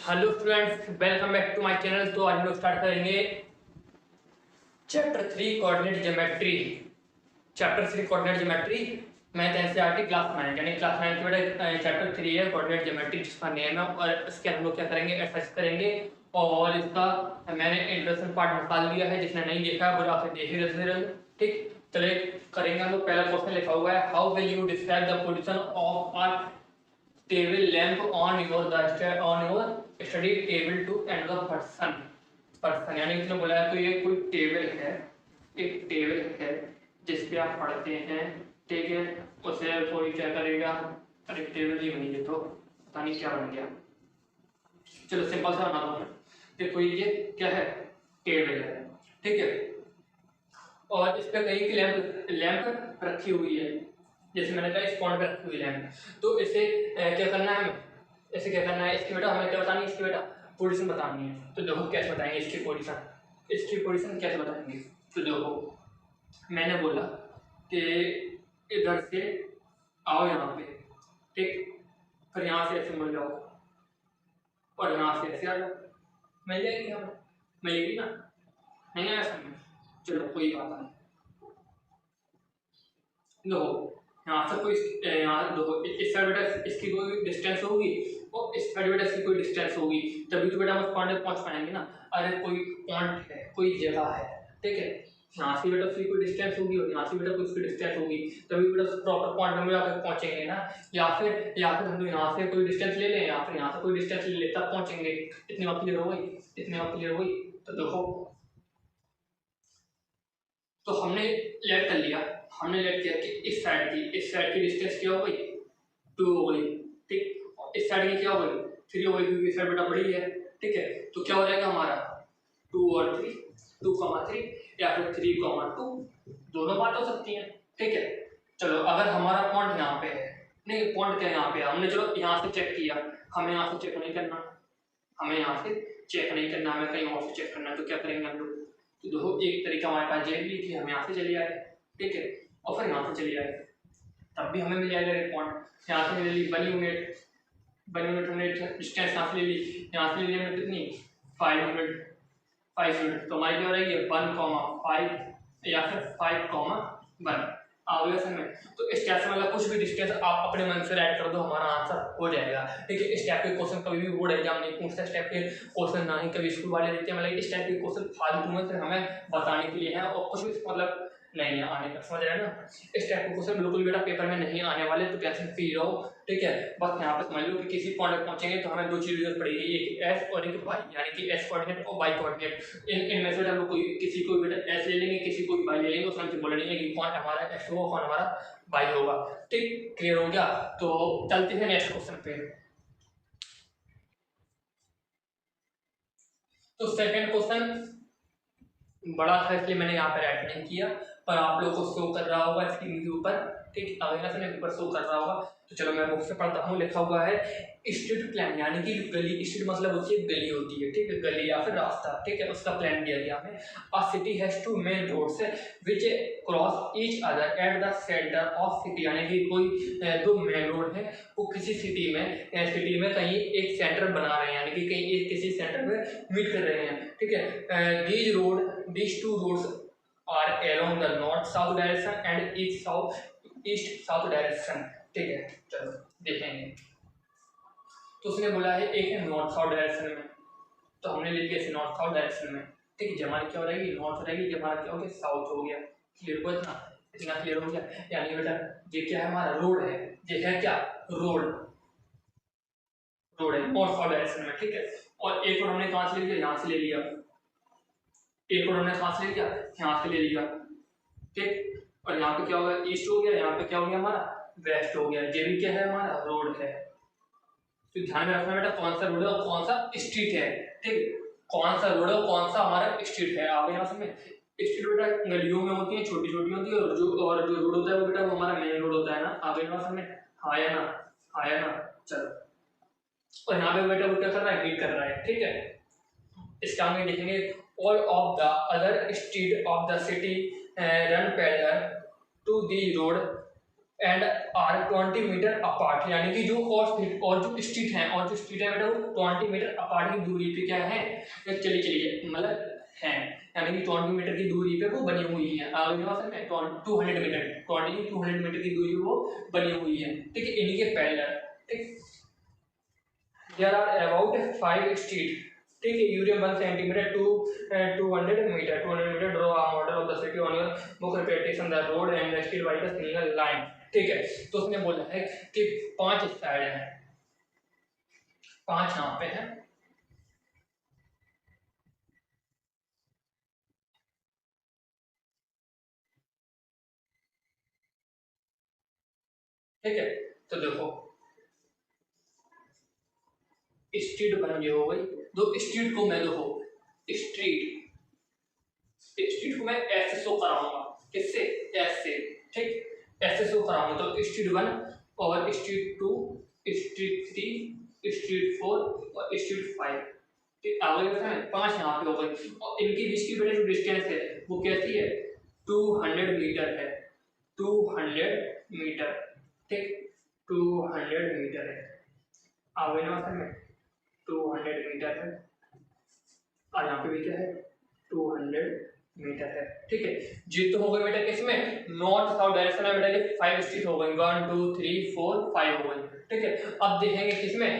Hello students, welcome back to my channel. तो आज हम लोग स्टार्ट करेंगे chapter 3 coordinate geometry. Chapter 3 coordinate geometry math NCERT class 9 यानी क्लास 9 की बेटा चैप्टर 3 है कोऑर्डिनेट ज्योमेट्री जिसका नेम है। और इसके हम लोग क्या करेंगे, एक्सरसाइज करेंगे। और इसका मैंने इंट्रोडक्शन पार्ट निकाल दिया है, जिसने नहीं देखा है वो जाकर देखेगा जरूर। ठीक, चलिए करेंगे हम लोग। पहला क्वेश्चन लिखा हुआ है, how will you describe the position of a table lamp on your study table to and the person यानी इसने बोला है तो ये कोई टेबल है, एक टेबल है जिस पे आप पढ़ते हैं। ठीक है, उसे कोई क्या करेगा, अरे टेबल ही बनी है तो पता नहीं क्या बन गया। चलो सिंपल सा बनाता हूँ। देखो ये क्या है, टेबल है। ठीक है, और इस पे कहीं की लैंप लैंप रखी हुई है, जैसे मैंने कहा इस पॉइंट पे रखी हुई लैंप। तो इसे क्या करना है हमें, इसे क्या करना है, इसकी बेटा हमें क्या बतानी है, इसकी बेटा पोजीशन बतानी है। तो देखो कैसे बताएंगे इसकी पोजीशन कैसे बताएंगे। तो देखो मैंने बोला कि इधर से आओ यहाँ पे, ठीक, फिर यहाँ से ऐसे मुड़ जाओ और यहाँ से ऐसे आ जाओ, मिल जाएगी हमें, मिलेगी ना, नहीं आया समझ। चलो कोई बात नहीं। देखो यहाँ से कोई यहाँ देखो इस साइड बेटा इसकी कोई डिस्टेंस होगी और इस साइड बेटा इसकी कोई डिस्टेंस होगी, तभी तो बेटा हम उस पॉइंट पे पहुँच पाएंगे ना। अरे कोई पॉइंट है, कोई जगह है, ठीक है, यहाँ से बेटा उसकी कोई डिस्टेंस होगी और यहाँ से बेटा कोई उसकी डिस्टेंस होगी, तभी बेटा उस प्रॉपर पॉइंट में जाकर पहुँचेंगे ना। या फिर हम लोग यहाँ से कोई डिस्टेंस ले लें या फिर यहाँ से कोई डिस्टेंस ले लें तब पहुँचेंगे। इतनी बात क्लियर हो गई, इतनी बात क्लियर हो गई। तो देखो तो हमने लेट कर लिया, हमने लेट किया कि इस साइड की डिस्टेंस क्या हो गई, 2 हो गई। ठीक, और इस साइड की क्या हो गई, 3 हो गई, क्योंकि इस साइड बेटा बड़ी है। ठीक है, तो क्या हो जाएगा हमारा 2 और 3, 2,3 या फिर 3,2, दोनों बात हो सकती हैं। ठीक है, चलो अगर हमारा पॉइंट यहाँ पे है, नहीं पॉइंट क्या यहाँ पे है, हमने चलो यहाँ से चेक किया, हमें यहाँ से चेक नहीं करना, हमें यहाँ से चेक नहीं करना, हमें कहीं और से चेक करना है। तो क्या करेंगे हम लोग, तो देखो एक तरीका हमारे पास ये भी कि हम यहाँ से चले आए, ठीक है, और फिर यहाँ से चले आए, तब भी हमें मिल जाएगा एक पॉइंट। यहाँ से ले ली 1 यूनिट, 1 यूनिट हमने डिस्टेंस यहाँ से ले ली, यहाँ से ले ली हमने कितनी 5 यूनिट, 5 यूनिट। तो हमारी क्या हो रहेगी 1,5 या फिर 5,1 अगले समय। तो इस टाइप से मतलब कुछ भी डिस्टेंस आप अपने मन से ऐड कर दो, हमारा आंसर हो जाएगा। ठीक है, इस टाइप के क्वेश्चन कभी भी बोर्ड एग्जाम नहीं पूछता, इस टाइप के क्वेश्चन ना ही कभी स्कूल वाले देते हैं। मतलब इस टाइप के क्वेश्चन फालतू में सिर्फ हमें बताने के लिए है और कुछ भी मतलब नहीं है आने का, समझ रहे हैं ना। इस टाइप के क्वेश्चन बिल्कुल बेटा पेपर में नहीं आने वाले, तो टेंशन फ्री रहो। ठीक है, बस यहाँ पे समझ लो कि किसी पॉइंट पे पहुंचेंगे तो हमें 2 चीज़ जरूरत पड़ेगी, एक एस और एक वाई, यानी कि एस कोऑर्डिनेट और वाई कोऑर्डिनेट। इनमें से हम लोग कोई किसी को बेटा एस ले लेंगे, किसी को वाई ले लेंगे, उसमें हमसे बोल लेंगे कि कौन हमारा एस होगा कौन हमारा वाई होगा। ठीक, क्लियर हो गया। तो चलते हैं नेक्स्ट क्वेश्चन पे। तो सेकंड क्वेश्चन बड़ा था इसलिए मैंने यहाँ पर ऐड नहीं किया, पर आप लोगों को शो कर रहा होगा स्क्रीन के ऊपर। ठीक, अगला से ऊपर शो कर रहा होगा। तो चलो मैं बुक से पढ़ता हूँ। लिखा हुआ है स्ट्रीट प्लान, यानी कि गली, स्ट्रीट मतलब होती है गली होती है, ठीक है, गली या फिर रास्ता। ठीक है, उसका प्लान दिया गया हमें। A city has 2 main roads which cross each other at the centre of city, यानी कि कोई 2 मेन रोड है, वो किसी सिटी में कहीं एक सेंटर बना रहे हैं, यानी कि कहीं एक किसी सेंटर में मीट कर रहे हैं। ठीक है, these 2 roads are along the north south direction and east south direction। ठीक है, चलो देखेंगे। तो उसने बोला है एक है नॉर्थ साउथ डायरेक्शन में, तो हमने ले लिया इसे नॉर्थ साउथ डायरेक्शन में। ठीक है, हमारी क्या हो रहेगी, नॉर्थ रहेगी, हमारा क्या हो गया साउथ हो गया। क्लियर हुआ इतना, इतना क्लियर हो गया। यानी बेटा ये क्या है, हमारा रोड है, ये है क्या, रोड, रोड है नॉर्थ साउथ डायरेक्शन में। ठीक है, और एक और हमने कहाँ से ले लिया, यहाँ से ले लिया, एक और हमने कहाँ से ले लिया, यहाँ से ले लिया। ठीक, और यहाँ पे क्या हो गया, ईस्ट हो गया, यहाँ पे क्या हो गया हमारा वेस्ट हो गया। ये भी क्या है, हमारा रोड है। तो ध्यान में रखना बेटा कौन सा रोड है और कौन सा स्ट्रीट है। ठीक, कौन सा रोड है और कौन सा हमारा स्ट्रीट है। आप यहाँ समझे, स्ट्रीट बेटा गलियों में होती है, छोटी छोटी होती है, और जो रोड होता है वो बेटा वो हमारा मेन रोड होता है ना। आप यहाँ समझे, हाँ या ना, हाँ या ना। चलो, और यहाँ पे बेटा वो क्या कर रहा है, मीट कर रहा है। ठीक है, इसका हम देखेंगे all of the other street of the city run parallel to the road and are 20 metre apart, यानी कि जो और जो स्ट्रीट है बेटा वो 20 मीटर अपार्ट की दूरी पे क्या है, चलिए मतलब है, यानी कि 20 मीटर की दूरी पे वो बनी हुई है। आगे सर में 200 मीटर 200 मीटर की दूरी वो बनी हुई है, ठीक है, इन्हीं के पैरेलल, ठीक। देयर आर अबाउट 5 स्ट्रीट, ठीक है, यूरियम 1 centimetre to 200 metre draw a model of the city on your book representation the road and the street by the single line, ठीक है। तो उसने बोला है कि 5 साइड है, 5 यहाँ पे है, ठीक है। तो देखो स्ट्रीट बन गई हो गई, दो स्ट्रीट को मैं देखो स्ट्रीट स्ट्रीट को मैं ऐसे शो कराऊंगा, किससे, ऐसे, ठीक, ऐसे शो कराऊंगा। तो स्ट्रीट 1 और स्ट्रीट 2 स्ट्रीट 3 स्ट्रीट 4 और स्ट्रीट 5, ठीक, आगे है 5 यहाँ पे हो गई, और इनके बीच की जो डिस्टेंस है वो कैसी है, 200 मीटर है, 200 मीटर, ठीक, 200 मीटर है, आगे ना में 200 मीटर है, और यहाँ पे भी क्या है 200 मीटर है, ठीक है। जी तो हो गए बेटा किसमें, नॉर्थ साउथ डायरेक्शन में बेटा ये 5 स्ट्रीट हो गई, 1 2 3 4 5 हो गई, ठीक है। अब देखेंगे किसमें,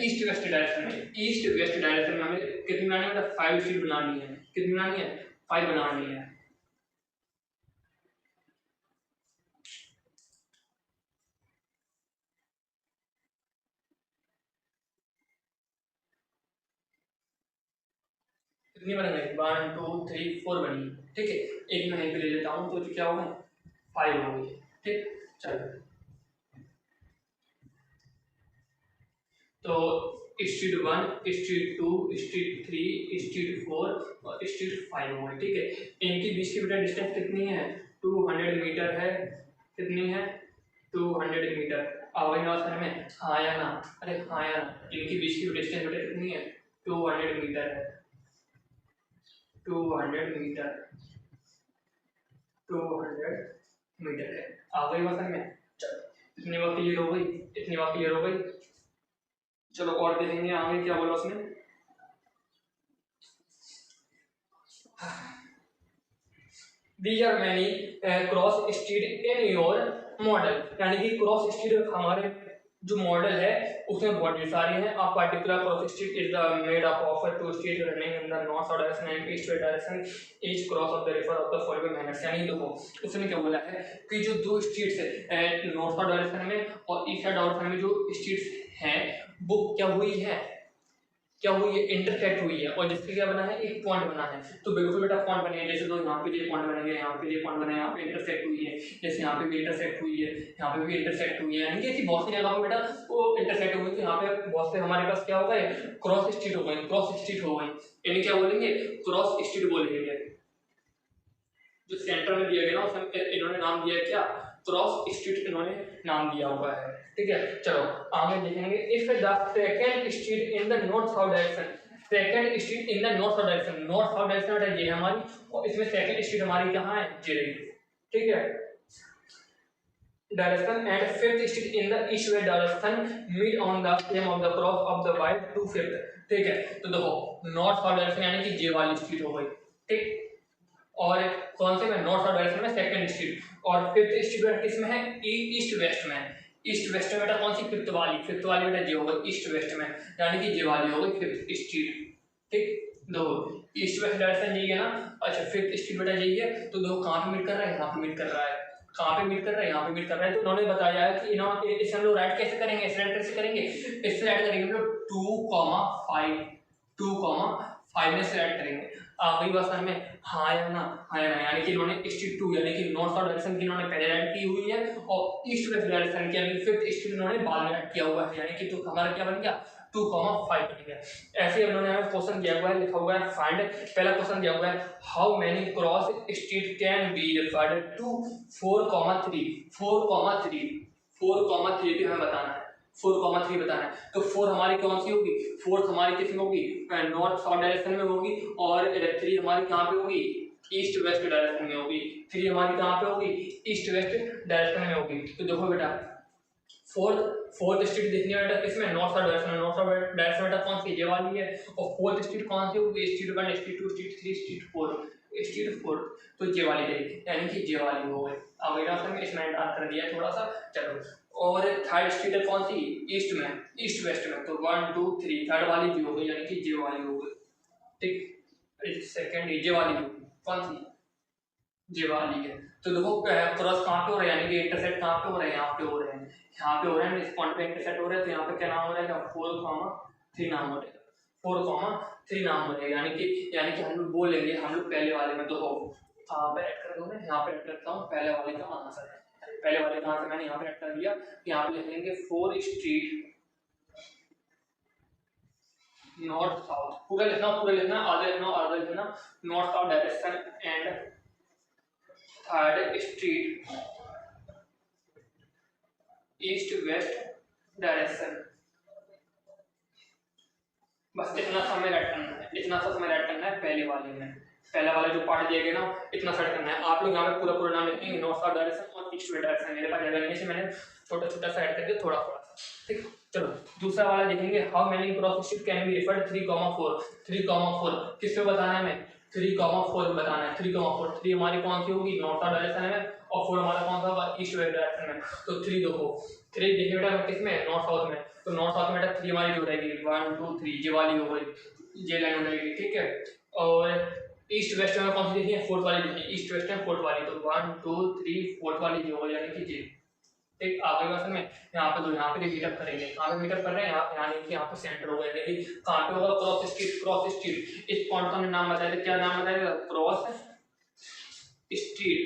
ईस्ट वेस्ट डायरेक्शन में, ईस्ट वेस्ट डायरेक्शन में हमें कितनी बनानी है बेटा, 5 स्ट्रीट बनानी है, कितनी बनानी है, 5 बनानी है। कितनी बन गई, 1 2 3 4 बनी, ठीक है। एक मैं यहीं पे ले लेता हूँ, तो क्या हो गई 5 हो गई, ठीक। चलो तो स्ट्रीट 1 स्ट्रीट 2 स्ट्रीट 3 स्ट्रीट 4 और स्ट्रीट 5 हो गई, ठीक है। इनके बीच की बेटा डिस्टेंस कितनी है, 200 मीटर है, कितनी है 200 मीटर, आवाज ना समझ में, हाँ या ना, अरे हाँ या ना, इनके बीच की डिस्टेंस बेटा कितनी है 200 मीटर है, 200 मीटर, 200 मीटर है, आ गई बात समझ में। चलो इतनी बात क्लियर हो गई, इतनी बात क्लियर हो गई। चलो और देखेंगे आगे क्या बोला उसने, These are many cross street in your model, यानी कि क्रॉस स्ट्रीट हमारे जो मॉडल है उसमें बहुत सारी हैं। A particular cross street is the made up of two street running in the north south direction and east west direction, each cross of the river of the following manners, यानी देखो उसने क्या बोला है कि जो दो स्ट्रीट्स है नॉर्थ साउथ डायरेक्शन में और ईस्ट साउथ डायरेक्शन में जो स्ट्रीट्स हैं वो क्या हुई है, क्या हुई है, इंटरसेक्ट हुई है, और जिससे क्या बना है एक पॉइंट बना है। तो बिल्कुल बेटा पॉइंट बने हैं, जैसे तो यहाँ पे ये पॉइंट बनेंगे, यहाँ पे ये पॉइंट बने, यहाँ पे इंटरसेक्ट हुई है, जैसे यहाँ पे भी इंटरसेक्ट हुई है, यहाँ पे भी इंटरसेक्ट हुई है, यानी कि ऐसी बहुत सी जगह पे बेटा वो इंटरसेक्ट हुई, तो यहाँ पे बहुत से हमारे पास क्या होगा, क्रॉस स्ट्रीट हो गई, क्रॉस स्ट्रीट हो गई, यानी क्या बोलेंगे, क्रॉस स्ट्रीट बोलेंगे। जो सेंटर में दिया गया ना उसमें इन्होंने नाम दिया क्या, क्रॉस स्ट्रीट इन्होंने नाम दिया हुआ है, ठीक है। चलो आगे देखेंगे, if the second street in the north south direction, second street in the north south direction, north south direction ये है हमारी, और इसमें सेकंड स्ट्रीट हमारी कहाँ है, ये रही, ठीक है, direction and fifth street in the east west direction meet on the same of the cross of the wide to fifth, ठीक है। तो देखो नॉर्थ साउथ डायरेक्शन यानी कि ये वाली स्ट्रीट हो गई, ठीक, और कौन से में, नॉर्थ साउथ डायरेक्शन में सेकंड स्ट्रीट, और फिफ्थ स्ट्रीट किस में है, ईस्ट वेस्ट में, ईस्ट वेस्ट में बेटा कौन सी, फिफ्थ वाली बेटा ये हो गई ईस्ट वेस्ट में, यानी कि ये वाली हो गई फिफ्थ स्ट्रीट, ठीक। दो ईस्ट वेस्ट डायरेक्शन यही है ना, अच्छा फिफ्थ स्ट्रीट बेटा यही है, तो दो कहाँ पे मीट कर रहा है, यहाँ पे मीट कर रहा है, कहाँ पे मीट कर रहा है, यहाँ पे मीट कर रहा है। तो उन्होंने बताया है कि इन्होंने इसे हम लोग राइट कैसे करेंगे, इसे राइट कैसे करेंगे, इससे राइट करेंगे हम लोग 2,5 2,5 में से राइट करेंगे। आखिरी बात में हाँ या ना, हाँ या ना, यानी कि इन्होंने स्ट्रीट 2 यानी कि नॉर्थ साउथ डायरेक्शन की इन्होंने पहले राइट की हुई है, और ईस्ट वेस्ट डायरेक्शन की यानी कि फिफ्थ स्ट्रीट इन्होंने बाद में राइट किया हुआ है, यानी कि तो हमारा क्या बन गया 2,5 बन गया। ऐसे ही उन्होंने हमें क्वेश्चन दिया हुआ है, लिखा हुआ है फाइंड, पहला क्वेश्चन दिया हुआ है how many cross street can be referred to 4,3 4,3 पे हमें बताना है, 4,3 बताना है। तो 4 हमारी कौन सी होगी, फोर्थ हमारी किस में होगी, नॉर्थ साउथ डायरेक्शन में होगी, और 3 हमारी कहाँ पे होगी, ईस्ट वेस्ट डायरेक्शन में होगी। 3 हमारी कहाँ पे होगी, ईस्ट वेस्ट डायरेक्शन में होगी। तो देखो बेटा फोर्थ स्ट्रीट देखनी है बेटा किसमें, नॉर्थ साउथ डायरेक्शन में। नॉर्थ साउथ डायरेक्शन बेटा कौन सी, ये वाली है। और फोर्थ स्ट्रीट कौन सी होगी, street 1 street 2 street 3 street 4 street 4, तो ये वाली रहेगी, यानी कि ये वाली हो गई। अब में इसमें डाल कर दिया थोड़ा सा, चलो। और थर्ड स्ट्रीट है कौन सी, ईस्ट में, ईस्ट वेस्ट में, तो 1 2 3 थर्ड वाली भी हो गई, यानी कि ये वाली हो गई, ठीक। सेकंड ये वाली होगी, कौन सी, ये वाली है। तो देखो क्रॉस कहाँ पे हो रहा है, यानी कि इंटरसेक्ट कहाँ पे हो रहे हैं, यहाँ पे हो रहे हैं, यहाँ पे हो रहे हैं, इस पॉइंट पे इंटरसेक्ट हो रहे हैं। तो यहाँ पे क्या नाम हो रहेगा, 4,3 नाम हो रहेगा, 4,3 नाम हो रहेगा। यानी कि हम लोग बोलेंगे, हम लोग पहले वाले में, तो यहाँ पे ऐड कर दूंगा, यहाँ पे ऐड करता हूँ पहले वाले का आंसर है। पहले वाले का आंसर मैंने यहाँ पे ऐड कर दिया। यहाँ पे लिख लेंगे 4 स्ट्रीट नॉर्थ साउथ, पूरा लिखना आधा लिखना north south direction and third street east west direction. बस इतना समय ऐड करना है पहले वाले में। पहला वाला जो पार्ट दिया गया ना, इतना सेट करना है। आप लोग यहाँ पे पूरा नाम लिखेंगे, नॉर्थ साउथ डायरेक्शन और ईस्ट वेस्ट डायरेक्शन। मेरे पास जगह नहीं है, मैंने छोटा सा ऐड करके थोड़ा सा, ठीक। चलो दूसरा वाला देखेंगे, how many cross street can B referred 3,4 3,4 किस पे बताना है हमें, 3,4 बताना है। 3,4 3 हमारी कौन सी होगी, नॉर्थ साउथ डायरेक्शन में, और 4 हमारा कौन सा होगा, ईस्ट वेस्ट डायरेक्शन में। तो 3 देखो, 3 देखिए बेटा किसमें, नॉर्थ साउथ में। तो नॉर्थ साउथ में बेटा 3 हमारी जो रहेगी 1 2 3 ये वाली हो गई, ये लाइन हो जाएगी, ठीक है। और ईस्ट वेस्ट में कौन सी देखिए, फोर्थ वाली देखिए, ईस्ट वेस्ट में फोर्थ वाली, तो 1 2 3 फोर्थ वाली जो हो, यानी कि ये, ठीक। आगे क्वेश्चन में यहाँ पे यहाँ पे मीटअप करेंगे, कहाँ पे मीटअप कर रहे हैं, यानी कि यहाँ पे सेंटर होगा, यानी कि कहाँ पे होगा, क्रॉस स्ट्रीट। इस पॉइंट का नाम बताया, क्या नाम बताया, क्रॉस स्ट्रीट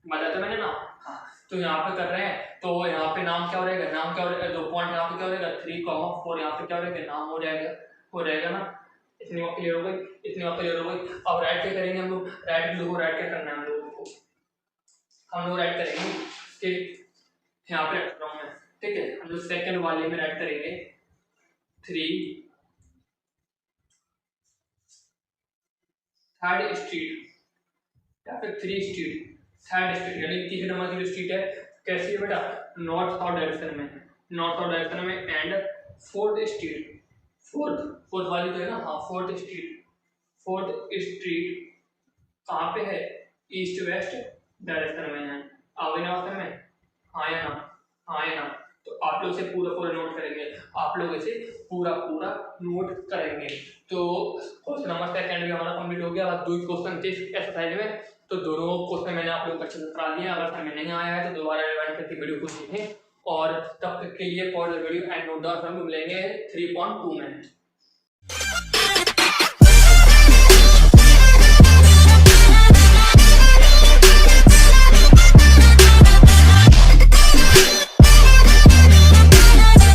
बताया था मैंने ना, हाँ। तो यहाँ पे कर रहे हैं, तो यहाँ पे नाम क्या हो रहेगा, दो पॉइंट यहाँ पे क्या हो रहेगा, 3,4 यहाँ पे क्या हो रहेगा, नाम हो जाएगा ना। इतनी बात क्लियर हो गई। अब राइट क्या करेंगे हम लोग, राइट क्या करना है हम लोग राइट करेंगे कि यहाँ पे रख रहा हूँ मैं, ठीक है। हम लोग सेकंड वाले में राइट करेंगे 3 थर्ड स्ट्रीट या फिर 3 स्ट्रीट थर्ड स्ट्रीट, यानी तीसरे नंबर की जो स्ट्रीट है कैसी है बेटा, नॉर्थ साउथ डायरेक्शन में एंड फोर्थ स्ट्रीट, फोर्थ वाली तो है ना, हाँ फोर्थ स्ट्रीट कहाँ पे है, ईस्ट वेस्ट डायरेक्शन में है। आगे ना में हाँ या ना, तो आप लोग इसे पूरा नोट करेंगे, नोट करेंगे। तो क्वेश्चन नंबर सेकंड भी हमारा कंप्लीट हो गया। बस 2 क्वेश्चन थे एक्सरसाइज में, तो दोनों क्वेश्चन मैंने आप लोग को अच्छे से करा दिया। अगर समझ नहीं आया है तो दोबारा रिवाइंड करके वीडियो को देखें, और तब तक के लिए pause video and note down हम मिलेंगे 3.2 में।